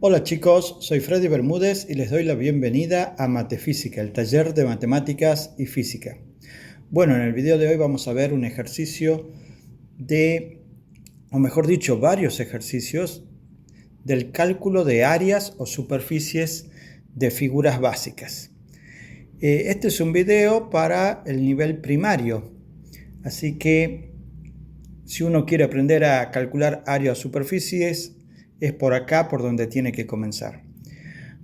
Hola chicos, soy Freddy Bermúdez y les doy la bienvenida a Matefísica, el taller de matemáticas y física. Bueno, en el video de hoy vamos a ver un ejercicio o mejor dicho, varios ejercicios del cálculo de áreas o superficies de figuras básicas. Este es un video para el nivel primario, así que si uno quiere aprender a calcular áreas o superficies, es por acá por donde tiene que comenzar.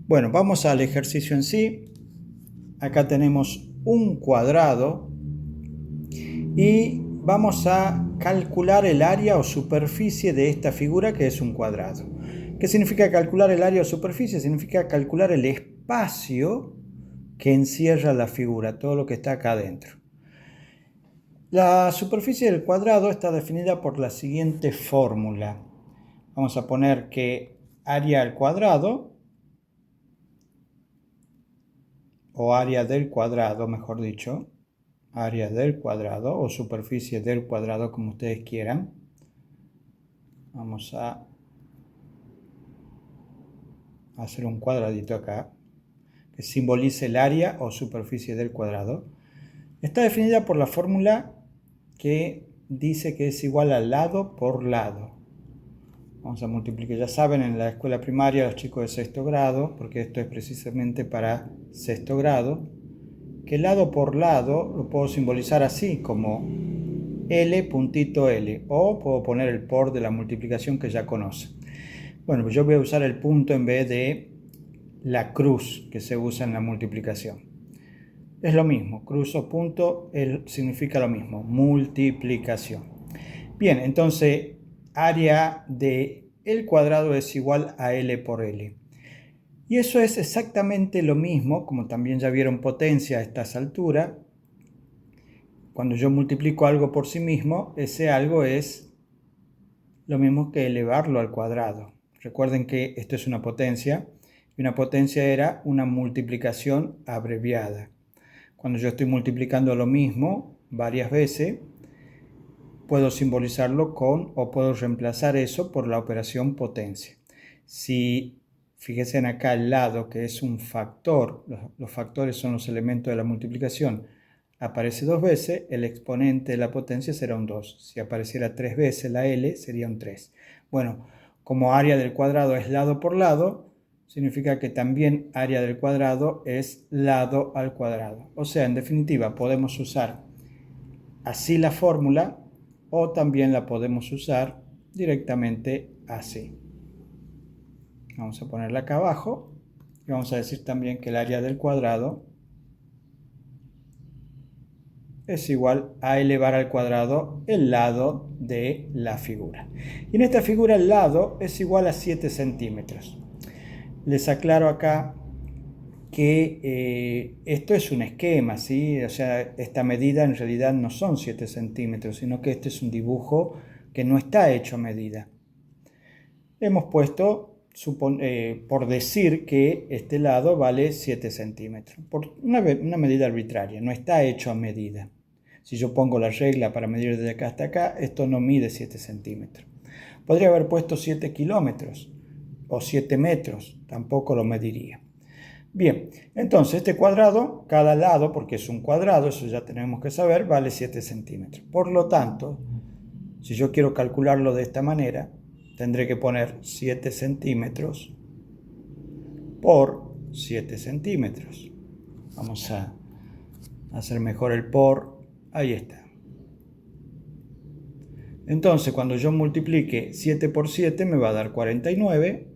Bueno, vamos al ejercicio en sí. Acá tenemos un cuadrado y vamos a calcular el área o superficie de esta figura que es un cuadrado. ¿Qué significa calcular el área o superficie? Significa calcular el espacio que encierra la figura, todo lo que está acá adentro. La superficie del cuadrado está definida por la siguiente fórmula. Vamos a poner que área al cuadrado, o área del cuadrado, mejor dicho, área del cuadrado o superficie del cuadrado, como ustedes quieran. Vamos a hacer un cuadradito acá que simbolice el área o superficie del cuadrado. Está definida por la fórmula que dice que es igual a lado por lado. Vamos a multiplicar, ya saben, en la escuela primaria los chicos de sexto grado, porque esto es precisamente para sexto grado, que lado por lado lo puedo simbolizar así, como L puntito L, o puedo poner el por de la multiplicación que ya conoce. Bueno, pues yo voy a usar el punto en vez de la cruz que se usa en la multiplicación. Es lo mismo, cruz o punto significa lo mismo, multiplicación. Bien, entonces área de el cuadrado es igual a L por L. Y eso es exactamente lo mismo, como también ya vieron potencia a estas alturas. Cuando yo multiplico algo por sí mismo, ese algo es lo mismo que elevarlo al cuadrado. Recuerden que esto es una potencia, y una potencia era una multiplicación abreviada. Cuando yo estoy multiplicando lo mismo varias veces, puedo simbolizarlo con, o puedo reemplazar eso por la operación potencia. Si fíjense acá al lado que es un factor, los factores son los elementos de la multiplicación, aparece dos veces, el exponente de la potencia será un 2. Si apareciera 3 veces la L, sería un 3. Bueno, como área del cuadrado es lado por lado, significa que también área del cuadrado es lado al cuadrado. O sea, en definitiva, podemos usar así la fórmula o también la podemos usar directamente así. Vamos a ponerla acá abajo y vamos a decir también que el área del cuadrado es igual a elevar al cuadrado el lado de la figura. Y en esta figura el lado es igual a 7 centímetros. Les aclaro acá que esto es un esquema, ¿sí? O sea, esta medida en realidad no son 7 centímetros, sino que este es un dibujo que no está hecho a medida. Hemos puesto, por decir que este lado vale 7 centímetros, por una medida arbitraria, no está hecho a medida. Si yo pongo la regla para medir desde acá hasta acá, esto no mide 7 centímetros. Podría haber puesto 7 kilómetros o 7 metros, tampoco lo mediría. Bien, entonces este cuadrado, cada lado, porque es un cuadrado, eso ya tenemos que saber, vale 7 centímetros. Por lo tanto, si yo quiero calcularlo de esta manera, tendré que poner 7 centímetros por 7 centímetros. Vamos a hacer mejor el por. Ahí está. Entonces, cuando yo multiplique 7 por 7 me va a dar 49.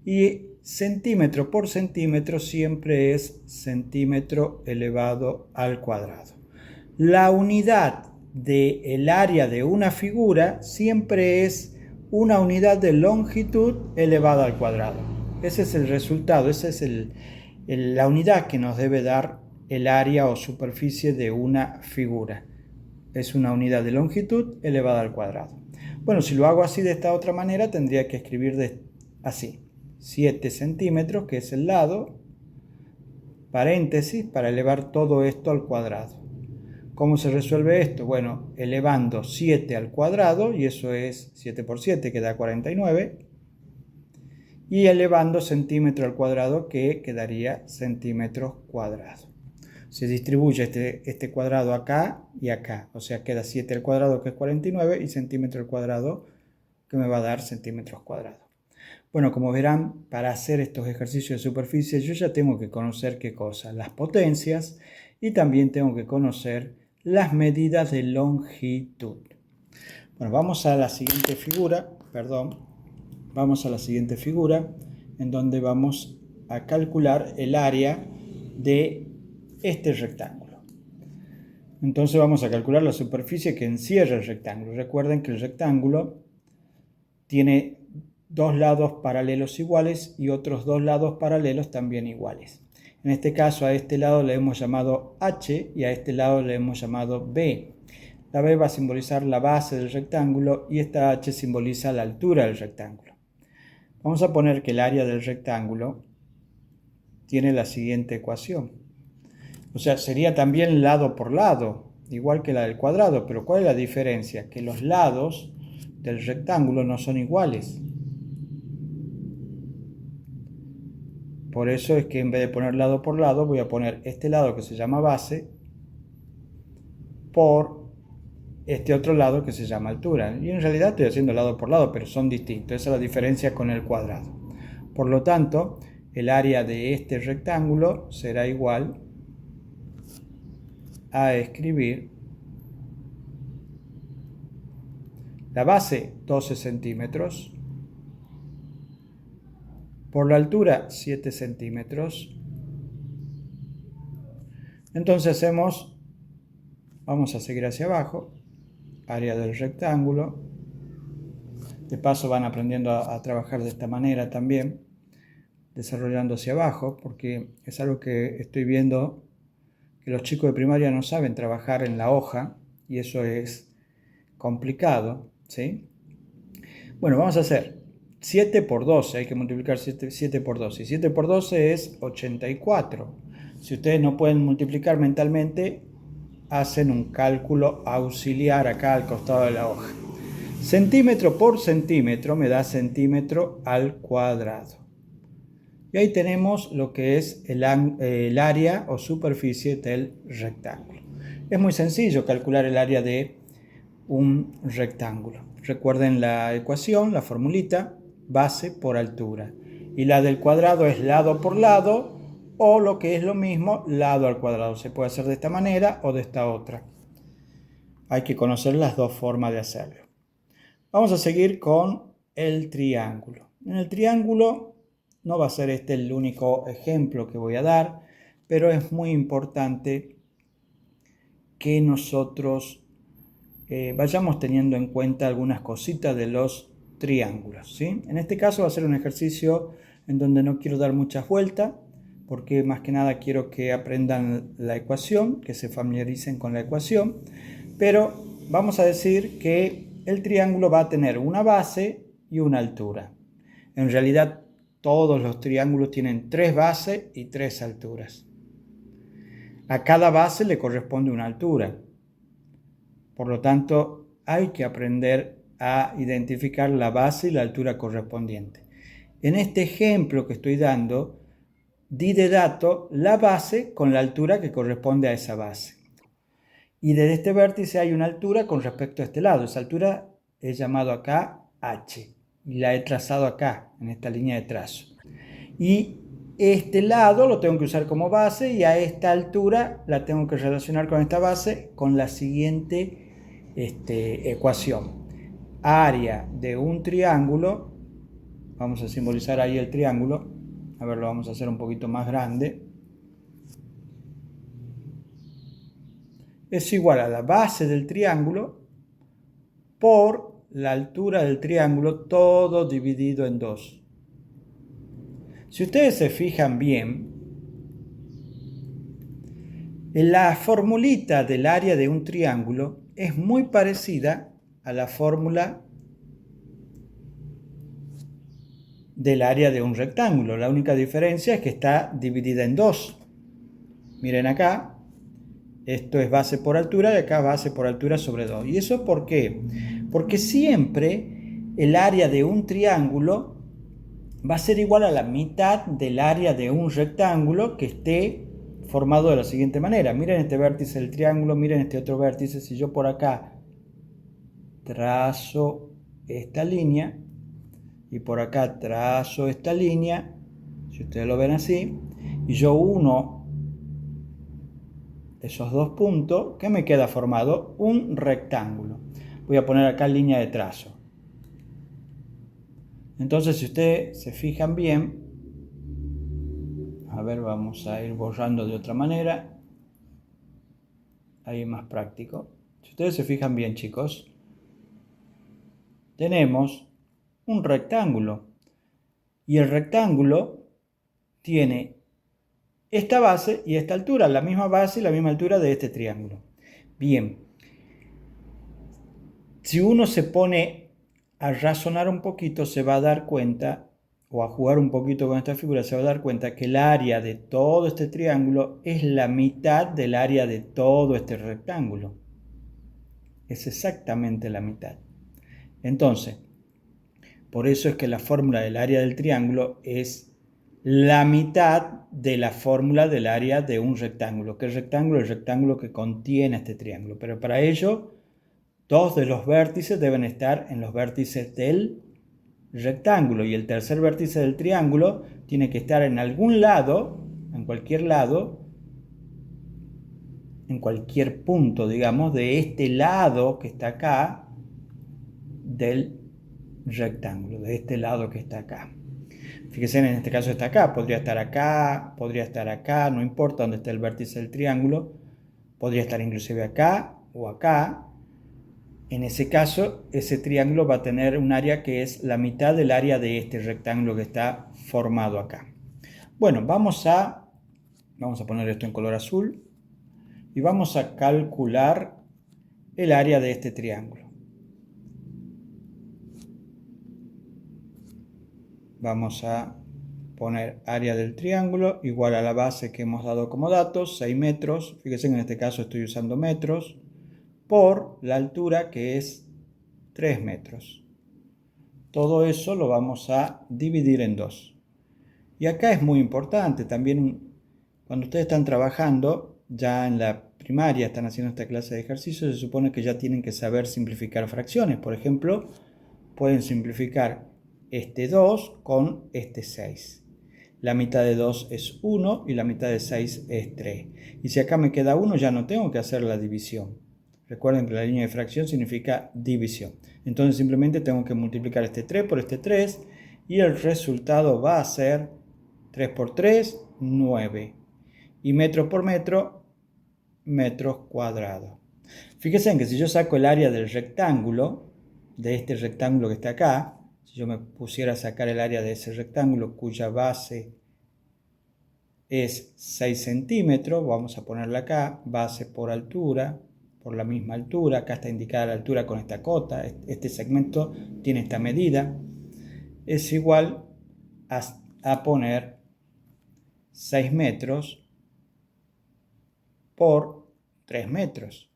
Y centímetro por centímetro siempre es centímetro elevado al cuadrado. La unidad del área de una figura siempre es una unidad de longitud elevada al cuadrado. Ese es el resultado, esa es la unidad que nos debe dar el área o superficie de una figura. Es una unidad de longitud elevada al cuadrado. Bueno, si lo hago así de esta otra manera, tendría que escribir así. 7 centímetros, que es el lado, paréntesis, para elevar todo esto al cuadrado. ¿Cómo se resuelve esto? Bueno, elevando 7 al cuadrado, y eso es 7 por 7, que da 49. y elevando centímetro al cuadrado, que quedaría centímetros cuadrados. Se distribuye este cuadrado acá y acá, o sea, queda 7 al cuadrado, que es 49, y centímetro al cuadrado, que me va a dar centímetros cuadrados. Bueno, como verán, para hacer estos ejercicios de superficie yo ya tengo que conocer qué cosa, las potencias, y también tengo que conocer las medidas de longitud. Bueno, vamos a la siguiente figura, en donde vamos a calcular el área de este rectángulo. Entonces vamos a calcular la superficie que encierra el rectángulo. Recuerden que el rectángulo tiene dos lados paralelos iguales y otros dos lados paralelos también iguales. En este caso, a este lado le hemos llamado H y a este lado le hemos llamado B. La B va a simbolizar la base del rectángulo y esta H simboliza la altura del rectángulo. Vamos a poner que el área del rectángulo tiene la siguiente ecuación. O sea, sería también lado por lado, igual que la del cuadrado, pero ¿cuál es la diferencia? Que los lados del rectángulo no son iguales. Por eso es que en vez de poner lado por lado, voy a poner este lado que se llama base por este otro lado que se llama altura. Y en realidad estoy haciendo lado por lado, pero son distintos. Esa es la diferencia con el cuadrado. Por lo tanto, el área de este rectángulo será igual a escribir la base 12 centímetros por la altura 7 centímetros. Entonces vamos a seguir hacia abajo, área del rectángulo. De paso van aprendiendo a trabajar de esta manera también, desarrollando hacia abajo, porque es algo que estoy viendo que los chicos de primaria no saben trabajar en la hoja y eso es complicado, ¿sí? Bueno, vamos a hacer 7 por 12, hay que multiplicar 7 por 12, y 7 por 12 es 84. Si ustedes no pueden multiplicar mentalmente, hacen un cálculo auxiliar acá al costado de la hoja. Centímetro por centímetro me da centímetro al cuadrado. Y ahí tenemos lo que es el área o superficie del rectángulo. Es muy sencillo calcular el área de un rectángulo. Recuerden la ecuación, la formulita, base por altura. Y la del cuadrado es lado por lado, o lo que es lo mismo, lado al cuadrado. Se puede hacer de esta manera o de esta otra. Hay que conocer las dos formas de hacerlo. Vamos a seguir con el triángulo. En el triángulo no va a ser este el único ejemplo que voy a dar, pero es muy importante que nosotros vayamos teniendo en cuenta algunas cositas de los triángulos, ¿sí? En este caso va a ser un ejercicio en donde no quiero dar muchas vueltas, porque más que nada quiero que aprendan la ecuación, que se familiaricen con la ecuación, pero vamos a decir que el triángulo va a tener una base y una altura. En realidad todos los triángulos tienen 3 bases y 3 alturas. A cada base le corresponde una altura. Por lo tanto, hay que aprender a identificar la base y la altura correspondiente. En este ejemplo que estoy dando, di de dato la base con la altura que corresponde a esa base. Y desde este vértice hay una altura con respecto a este lado. Esa altura he llamado acá H y la he trazado acá, en esta línea de trazo. Y este lado lo tengo que usar como base y a esta altura la tengo que relacionar con esta base con la siguiente ecuación. Área de un triángulo, vamos a simbolizar ahí el triángulo, a ver, lo vamos a hacer un poquito más grande, es igual a la base del triángulo por la altura del triángulo, todo dividido en 2. Si ustedes se fijan bien, la formulita del área de un triángulo es muy parecida a la fórmula del área de un rectángulo. La única diferencia es que está dividida en 2. Miren acá, esto es base por altura y acá base por altura sobre 2. ¿Y eso por qué? Porque siempre el área de un triángulo va a ser igual a la mitad del área de un rectángulo que esté formado de la siguiente manera. Miren este vértice del triángulo, miren este otro vértice. Si yo por acá trazo esta línea y por acá trazo esta línea, si ustedes lo ven así, y yo uno esos dos puntos, ¿qué me queda formado? Un rectángulo. Voy a poner acá línea de trazo. Entonces, si ustedes se fijan bien, a ver, vamos a ir borrando de otra manera. Ahí es más práctico. Si ustedes se fijan bien, chicos, tenemos un rectángulo. Y el rectángulo tiene esta base y esta altura, la misma base y la misma altura de este triángulo. Bien, si uno se pone a razonar un poquito, se va a dar cuenta, o a jugar un poquito con esta figura, se va a dar cuenta que el área de todo este triángulo es la mitad del área de todo este rectángulo. Es exactamente la mitad. Entonces, por eso es que la fórmula del área del triángulo es la mitad de la fórmula del área de un rectángulo. ¿Qué rectángulo? El rectángulo que contiene este triángulo. Pero para ello, dos de los vértices deben estar en los vértices del rectángulo. Y el tercer vértice del triángulo tiene que estar en algún lado, en cualquier punto, digamos, de este lado que está acá, del rectángulo, de este lado que está acá. Fíjense, en este caso está acá, podría estar acá, no importa dónde esté el vértice del triángulo, podría estar inclusive acá o acá. En ese caso, ese triángulo va a tener un área que es la mitad del área de este rectángulo que está formado acá. Bueno, vamos a poner esto en color azul y vamos a calcular el área de este triángulo. Vamos a poner área del triángulo igual a la base que hemos dado como datos, 6 metros. Fíjense que en este caso estoy usando metros, por la altura que es 3 metros. Todo eso lo vamos a dividir en 2. Y acá es muy importante también, cuando ustedes están trabajando, ya en la primaria están haciendo esta clase de ejercicios, se supone que ya tienen que saber simplificar fracciones. Por ejemplo, pueden simplificar este 2 con este 6. La mitad de 2 es 1 y la mitad de 6 es 3. Y si acá me queda 1, ya no tengo que hacer la división. Recuerden que la línea de fracción significa división. Entonces simplemente tengo que multiplicar este 3 por este 3 y el resultado va a ser 3 por 3, 9. Y metros por metro, metros cuadrados. Fíjense en que si yo saco el área del rectángulo, de este rectángulo que está acá, si yo me pusiera a sacar el área de ese rectángulo cuya base es 6 centímetros, vamos a ponerla acá, base por altura, por la misma altura, acá está indicada la altura con esta cota, este segmento tiene esta medida, es igual a poner 6 metros por 3 metros.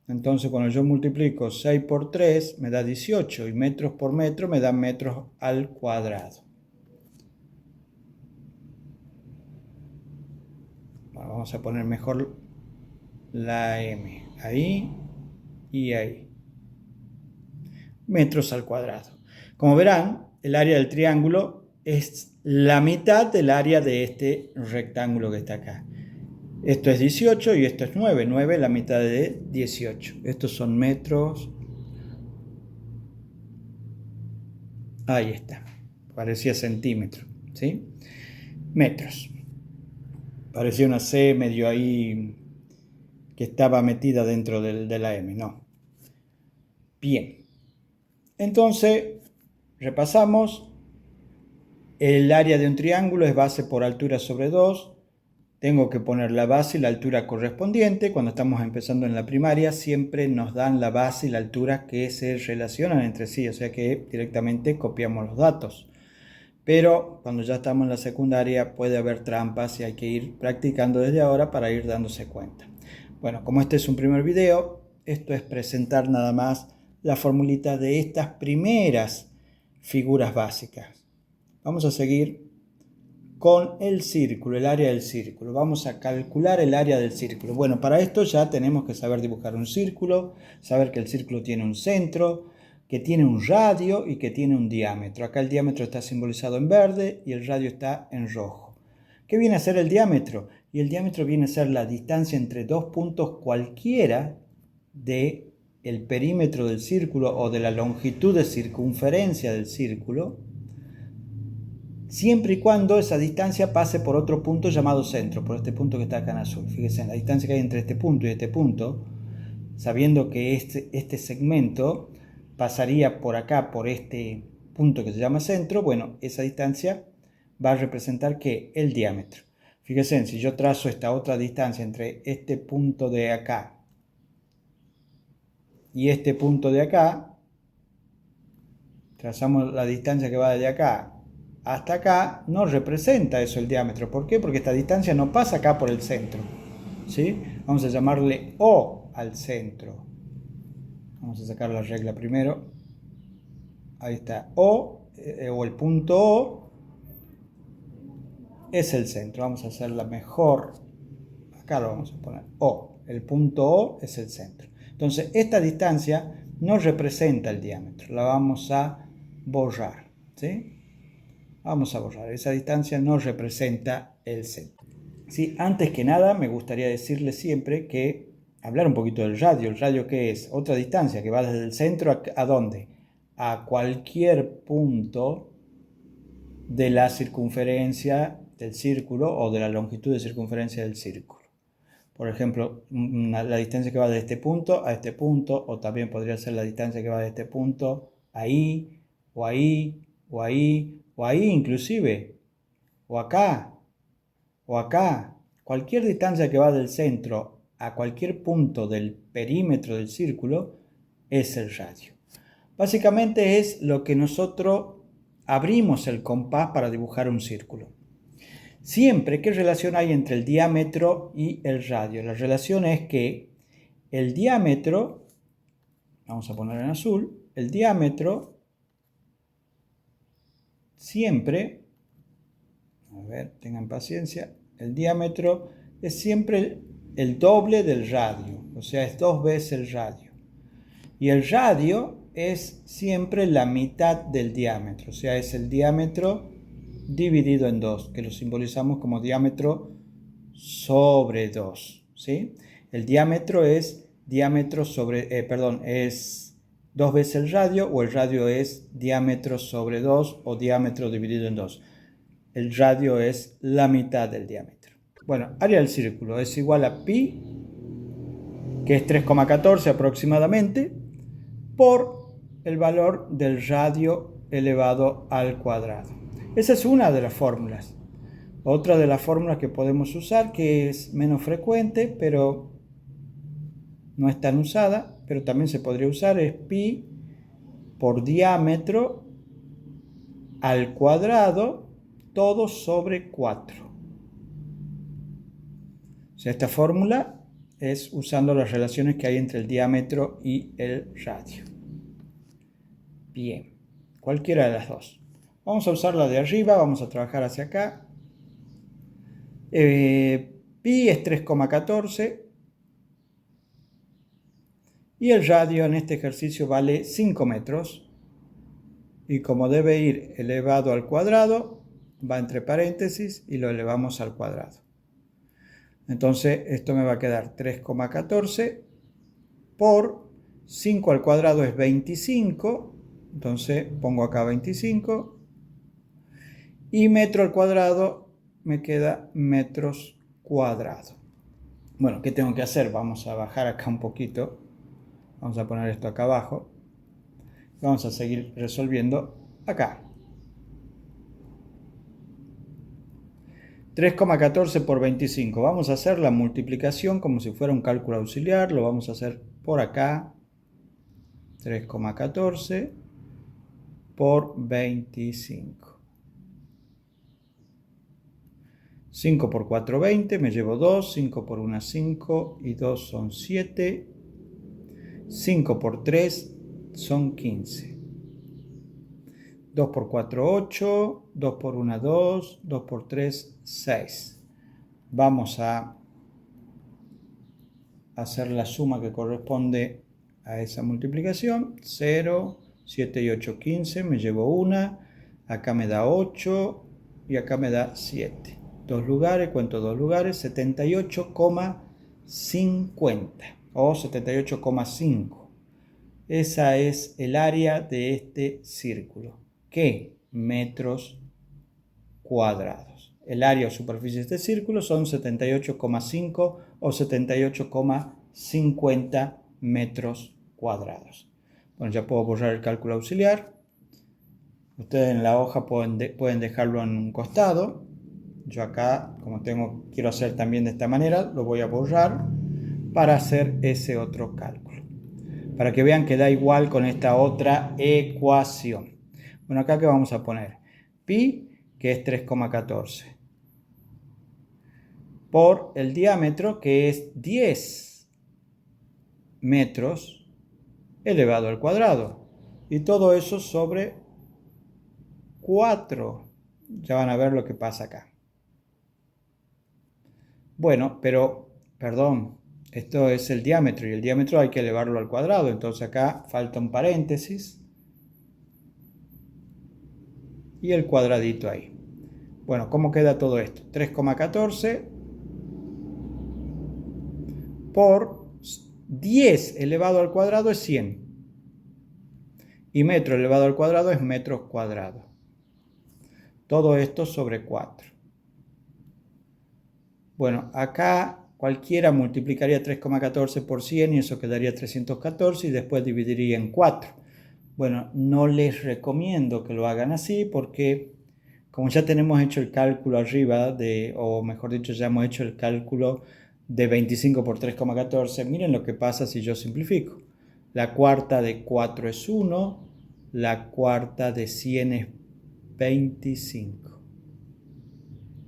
Entonces cuando yo multiplico 6 por 3 me da 18 y metros por metro me da metros al cuadrado. Bueno, vamos a poner mejor la M ahí y ahí. Metros al cuadrado. Como verán, el área del triángulo es la mitad del área de este rectángulo que está acá. Esto es 18 y esto es 9. 9 es la mitad de 18. Estos son metros. Ahí está. Parecía centímetro, ¿sí? Metros. Parecía una C medio ahí que estaba metida dentro de la M. No. Bien. Entonces, repasamos. El área de un triángulo es base por altura sobre 2. Tengo que poner la base y la altura correspondiente. Cuando estamos empezando en la primaria siempre nos dan la base y la altura que se relacionan entre sí, o sea que directamente copiamos los datos. Pero cuando ya estamos en la secundaria puede haber trampas y hay que ir practicando desde ahora para ir dándose cuenta. Bueno, como este es un primer video, esto es presentar nada más la formulita de estas primeras figuras básicas. Vamos a seguir con el círculo, el área del círculo. Vamos a calcular el área del círculo. Bueno, para esto ya tenemos que saber dibujar un círculo, saber que el círculo tiene un centro, que tiene un radio y que tiene un diámetro. Acá el diámetro está simbolizado en verde y el radio está en rojo. ¿Qué viene a ser el diámetro? Y el diámetro viene a ser la distancia entre dos puntos cualquiera del perímetro del círculo o de la longitud de circunferencia del círculo, siempre y cuando esa distancia pase por otro punto llamado centro, por este punto que está acá en azul. Fíjense en la distancia que hay entre este punto y este punto, sabiendo que este segmento pasaría por acá, por este punto que se llama centro, bueno, esa distancia va a representar ¿qué? El diámetro. Fíjense, si yo trazo esta otra distancia entre este punto de acá y este punto de acá, trazamos la distancia que va de acá hasta acá, no representa eso el diámetro. ¿Por qué? Porque esta distancia no pasa acá por el centro, ¿sí? Vamos a llamarle O al centro. Vamos a sacar la regla primero. Ahí está. O el punto O es el centro. Vamos a hacerla mejor. Acá lo vamos a poner O. El punto O es el centro. Entonces, esta distancia no representa el diámetro. La vamos a borrar, ¿sí? Vamos a borrar. Esa distancia no representa el centro. ¿Sí? Antes que nada, me gustaría decirles siempre que hablar un poquito del radio. ¿El radio qué es? Otra distancia que va desde el centro ¿a dónde? A cualquier punto de la circunferencia del círculo o de la longitud de circunferencia del círculo. Por ejemplo, la distancia que va de este punto a este punto, o también podría ser la distancia que va de este punto ahí, o ahí, o ahí, o ahí inclusive, o acá, cualquier distancia que va del centro a cualquier punto del perímetro del círculo es el radio. Básicamente es lo que nosotros abrimos el compás para dibujar un círculo. Siempre, ¿qué relación hay entre el diámetro y el radio? La relación es que el diámetro, vamos a poner en azul, el diámetro siempre, a ver, tengan paciencia, el diámetro es siempre el doble del radio, o sea, es 2 veces el radio. Y el radio es siempre la mitad del diámetro, o sea, es el diámetro dividido en 2, que lo simbolizamos como diámetro sobre 2, ¿sí? El diámetro es es 2 veces el radio, o el radio es diámetro sobre 2 o diámetro dividido en 2. El radio es la mitad del diámetro. Bueno, área del círculo es igual a pi, que es 3,14 aproximadamente, por el valor del radio elevado al cuadrado. Esa es una de las fórmulas. Otra de las fórmulas que podemos usar, que es menos frecuente, pero no es tan usada, pero también se podría usar, es pi por diámetro al cuadrado, todo sobre 4. O sea, esta fórmula es usando las relaciones que hay entre el diámetro y el radio. Bien, cualquiera de las dos. Vamos a usar la de arriba, vamos a trabajar hacia acá. Pi es 3,14 y el radio en este ejercicio vale 5 metros. Y como debe ir elevado al cuadrado, va entre paréntesis y lo elevamos al cuadrado. Entonces esto me va a quedar 3,14 por 5 al cuadrado es 25. Entonces pongo acá 25. Y metro al cuadrado me queda metros cuadrados. Bueno, ¿qué tengo que hacer? Vamos a bajar acá un poquito. Vamos a poner esto acá abajo. Vamos a seguir resolviendo acá. 3,14 por 25. Vamos a hacer la multiplicación como si fuera un cálculo auxiliar. Lo vamos a hacer por acá. 3,14 por 25. 5 por 4, 20. Me llevo 2. 5 por 1, 5. Y 2 son 7. 5 por 3 son 15. 2 por 4, 8. 2 por 1, 2. 2 por 3, 6. Vamos a hacer la suma que corresponde a esa multiplicación. 0, 7 y 8, 15. Me llevo 1. Acá me da 8 y acá me da 7. 2 lugares, cuento 2 lugares, 78,50 o 78,5. Esa es el área de este círculo. ¿Qué? Metros cuadrados. El área o superficie de este círculo son 78,5 o 78,50 metros cuadrados. Bueno, ya puedo borrar el cálculo auxiliar. Ustedes en la hoja pueden dejarlo en un costado. Yo acá, como quiero hacer también de esta manera, lo voy a borrar para hacer ese otro cálculo. Para que vean que da igual con esta otra ecuación. Bueno, acá que vamos a poner pi, que es 3,14, por el diámetro, que es 10 metros elevado al cuadrado. Y todo eso sobre 4. Ya van a ver lo que pasa acá. Bueno, pero, perdón, esto es el diámetro y el diámetro hay que elevarlo al cuadrado. Entonces acá falta un paréntesis y el cuadradito ahí. Bueno, ¿cómo queda todo esto? 3,14 por 10 elevado al cuadrado es 100. Y metro elevado al cuadrado es metros cuadrados. Todo esto sobre 4. Bueno, acá cualquiera multiplicaría 3,14 por 100 y eso quedaría 314 y después dividiría en 4. Bueno, no les recomiendo que lo hagan así porque como ya tenemos hecho el cálculo arriba o mejor dicho, ya hemos hecho el cálculo de 25 por 3,14, miren lo que pasa si yo simplifico. La cuarta de 4 es 1, la cuarta de 100 es 25.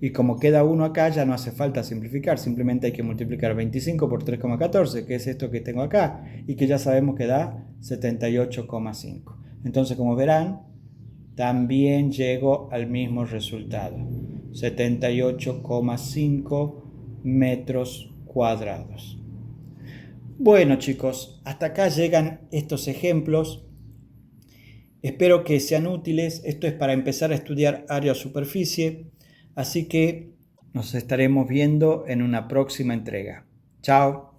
Y como queda 1 acá, ya no hace falta simplificar, simplemente hay que multiplicar 25 por 3,14, que es esto que tengo acá, y que ya sabemos que da 78,5. Entonces, como verán, también llego al mismo resultado, 78,5 metros cuadrados. Bueno, chicos, hasta acá llegan estos ejemplos. Espero que sean útiles. Esto es para empezar a estudiar área o superficie. Así que nos estaremos viendo en una próxima entrega. Chao.